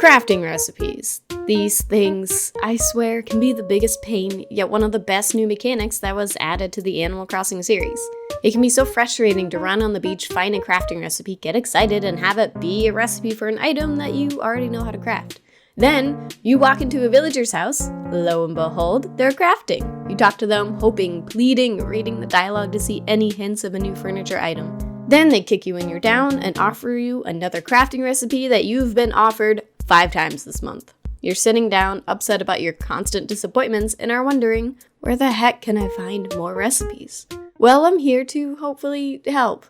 Crafting recipes. These things, I swear, can be the biggest pain, yet one of the best new mechanics that was added to the Animal Crossing series. It can be so frustrating to run on the beach, find a crafting recipe, get excited, and have it be a recipe for an item that you already know how to craft. Then, you walk into a villager's house, lo and behold, they're crafting. You talk to them, hoping, pleading, reading the dialogue to see any hints of a new furniture item. Then they kick you when you're down and offer you another crafting recipe that you've been offered 5 times this month. You're sitting down, upset about your constant disappointments, and are wondering, where the heck can I find more recipes? Well, I'm here to hopefully help.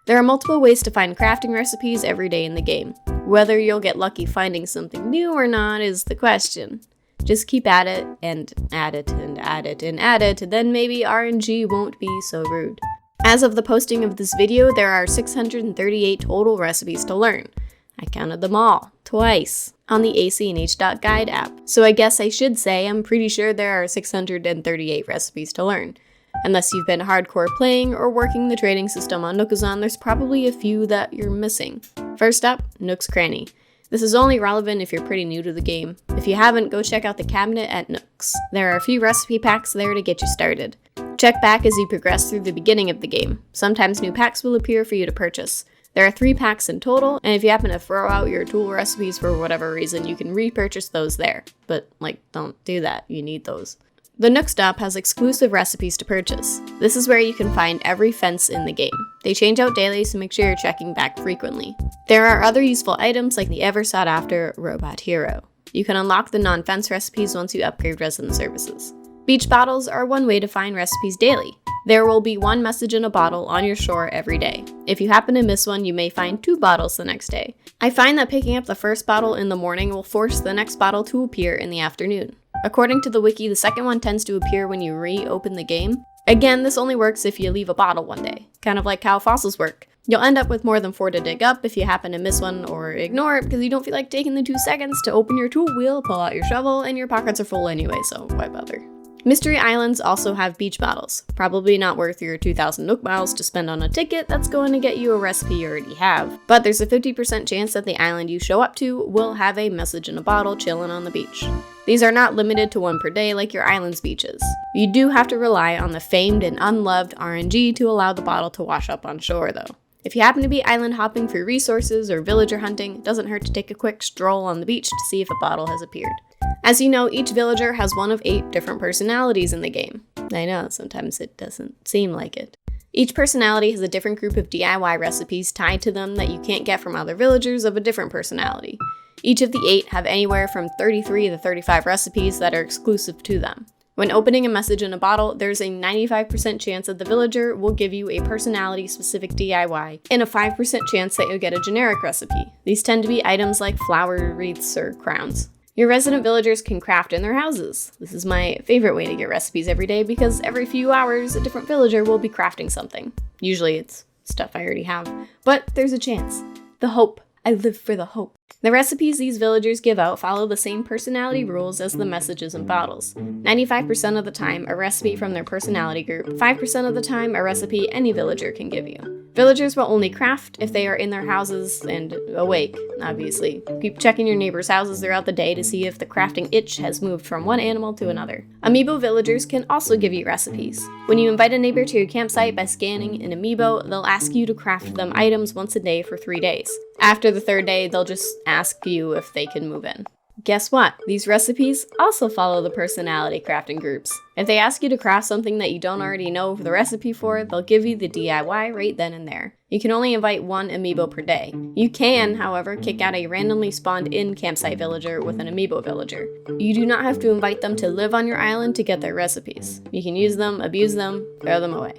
There are multiple ways to find crafting recipes every day in the game. Whether you'll get lucky finding something new or not is the question. Just keep at it, and add it, and add it, and add it, then maybe RNG won't be so rude. As of the posting of this video, there are 638 total recipes to learn. I counted them all, twice, on the ACNH.guide app. So I guess I should say I'm pretty sure there are 638 recipes to learn. Unless you've been hardcore playing or working the trading system on Nookazon, there's probably a few that you're missing. First up, Nook's Cranny. This is only relevant if you're pretty new to the game. If you haven't, go check out the cabinet at Nook's. There are a few recipe packs there to get you started. Check back as you progress through the beginning of the game. Sometimes new packs will appear for you to purchase. There are 3 packs in total, and if you happen to throw out your tool recipes for whatever reason, you can repurchase those there. But, don't do that. You need those. The Nook Stop has exclusive recipes to purchase. This is where you can find every fence in the game. They change out daily, so make sure you're checking back frequently. There are other useful items like the ever sought after Robot Hero. You can unlock the non-fence recipes once you upgrade resident services. Beach bottles are one way to find recipes daily. There will be 1 message in a bottle on your shore every day. If you happen to miss one, you may find 2 bottles the next day. I find that picking up the first bottle in the morning will force the next bottle to appear in the afternoon. According to the wiki, the second one tends to appear when you reopen the game. Again, this only works if you leave a bottle one day, kind of like how fossils work. You'll end up with more than 4 to dig up if you happen to miss one or ignore it because you don't feel like taking the 2 seconds to open your tool wheel, pull out your shovel, and your pockets are full anyway, so why bother? Mystery Islands also have beach bottles. Probably not worth your 2,000 Nook miles to spend on a ticket that's going to get you a recipe you already have, but there's a 50% chance that the island you show up to will have a message in a bottle chilling on the beach. These are not limited to 1 per day like your island's beaches. You do have to rely on the famed and unloved RNG to allow the bottle to wash up on shore though. If you happen to be island hopping for resources or villager hunting, it doesn't hurt to take a quick stroll on the beach to see if a bottle has appeared. As you know, each villager has one of 8 different personalities in the game. I know, sometimes it doesn't seem like it. Each personality has a different group of DIY recipes tied to them that you can't get from other villagers of a different personality. Each of the 8 have anywhere from 33 to 35 recipes that are exclusive to them. When opening a message in a bottle, there's a 95% chance that the villager will give you a personality-specific DIY, and a 5% chance that you'll get a generic recipe. These tend to be items like flower wreaths or crowns. Your resident villagers can craft in their houses. This is my favorite way to get recipes every day because every few hours a different villager will be crafting something. Usually it's stuff I already have, but there's a chance. The hope. I live for the hope. The recipes these villagers give out follow the same personality rules as the messages in bottles. 95% of the time, a recipe from their personality group, 5% of the time, a recipe any villager can give you. Villagers will only craft if they are in their houses and awake, obviously. Keep checking your neighbors' houses throughout the day to see if the crafting itch has moved from one animal to another. Amiibo villagers can also give you recipes. When you invite a neighbor to your campsite by scanning an Amiibo, they'll ask you to craft them items once a day for 3 days. After the 3rd day, they'll just ask you if they can move in. Guess what? These recipes also follow the personality crafting groups. If they ask you to craft something that you don't already know the recipe for, they'll give you the DIY right then and there. You can only invite 1 Amiibo per day. You can, however, kick out a randomly spawned-in campsite villager with an Amiibo villager. You do not have to invite them to live on your island to get their recipes. You can use them, abuse them, throw them away.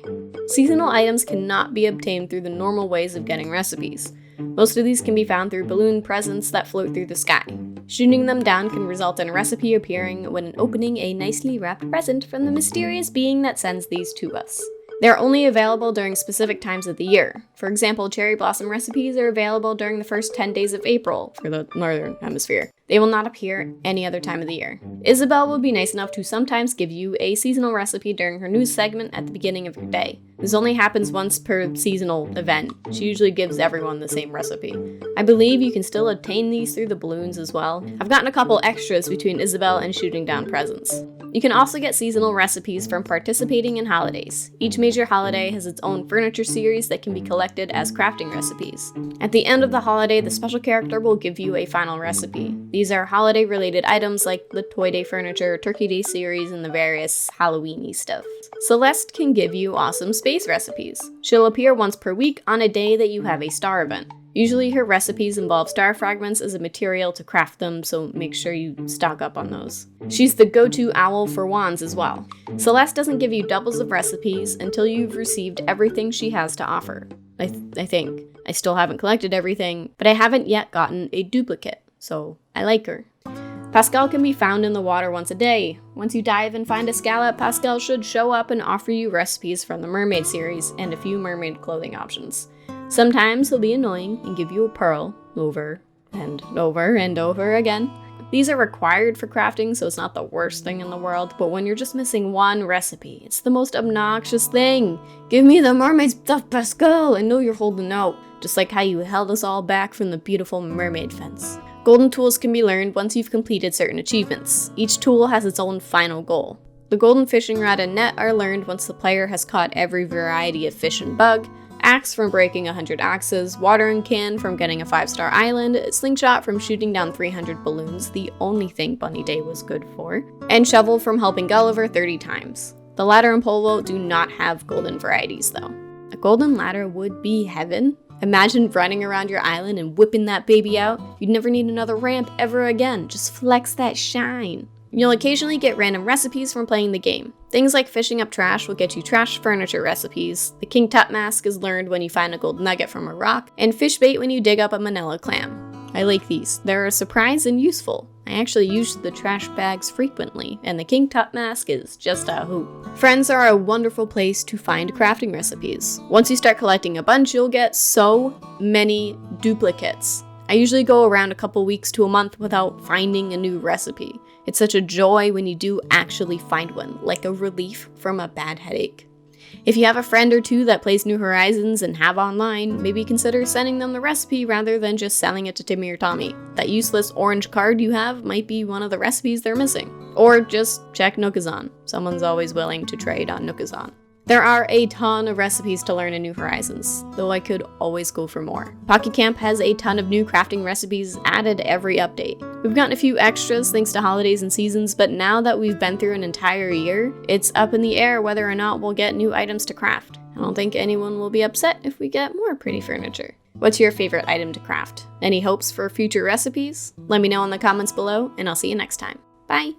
Seasonal items cannot be obtained through the normal ways of getting recipes. Most of these can be found through balloon presents that float through the sky. Shooting them down can result in a recipe appearing when opening a nicely wrapped present from the mysterious being that sends these to us. They're only available during specific times of the year. For example, cherry blossom recipes are available during the first 10 days of April for the Northern Hemisphere. They will not appear any other time of the year. Isabelle will be nice enough to sometimes give you a seasonal recipe during her news segment at the beginning of your day. This only happens once per seasonal event. She usually gives everyone the same recipe. I believe you can still obtain these through the balloons as well. I've gotten a couple extras between Isabelle and shooting down presents. You can also get seasonal recipes from participating in holidays. Each major holiday has its own furniture series that can be collected as crafting recipes. At the end of the holiday, the special character will give you a final recipe. These are holiday-related items like the Toy Day furniture, Turkey Day series, and the various Halloween-y stuff. Celeste can give you awesome space recipes. She'll appear once per week on a day that you have a star event. Usually her recipes involve star fragments as a material to craft them, so make sure you stock up on those. She's the go-to owl for wands as well. Celeste doesn't give you doubles of recipes until you've received everything she has to offer. I think. I still haven't collected everything, but I haven't yet gotten a duplicate, so I like her. Pascal can be found in the water once a day. Once you dive and find a scallop, Pascal should show up and offer you recipes from the mermaid series and a few mermaid clothing options. Sometimes he'll be annoying and give you a pearl over and over and over again. These are required for crafting, so it's not the worst thing in the world, but when you're just missing one recipe, it's the most obnoxious thing. Give me the mermaid stuff, Pascal! I know you're holding out, just like how you held us all back from the beautiful mermaid fence. Golden tools can be learned once you've completed certain achievements. Each tool has its own final goal. The golden fishing rod and net are learned once the player has caught every variety of fish and bug, axe from breaking 100 axes, watering can from getting a 5-star island, slingshot from shooting down 300 balloons, the only thing Bunny Day was good for, and shovel from helping Gulliver 30 times. The ladder and pole do not have golden varieties though. A golden ladder would be heaven. Imagine running around your island and whipping that baby out. You'd never need another ramp ever again, just flex that shine. You'll occasionally get random recipes from playing the game. Things like fishing up trash will get you trash furniture recipes, the King Tut mask is learned when you find a gold nugget from a rock, and fish bait when you dig up a manila clam. I like these. They're a surprise and useful. I actually use the trash bags frequently, and the King Tut mask is just a hoot. Friends are a wonderful place to find crafting recipes. Once you start collecting a bunch, you'll get so many duplicates. I usually go around a couple weeks to a month without finding a new recipe. It's such a joy when you do actually find one, like a relief from a bad headache. If you have a friend or two that plays New Horizons and have online, maybe consider sending them the recipe rather than just selling it to Timmy or Tommy. That useless orange card you have might be one of the recipes they're missing. Or just check Nookazon. Someone's always willing to trade on Nookazon. There are a ton of recipes to learn in New Horizons, though I could always go for more. Pocket Camp has a ton of new crafting recipes added every update. We've gotten a few extras thanks to holidays and seasons, but now that we've been through an entire year, it's up in the air whether or not we'll get new items to craft. I don't think anyone will be upset if we get more pretty furniture. What's your favorite item to craft? Any hopes for future recipes? Let me know in the comments below, and I'll see you next time. Bye!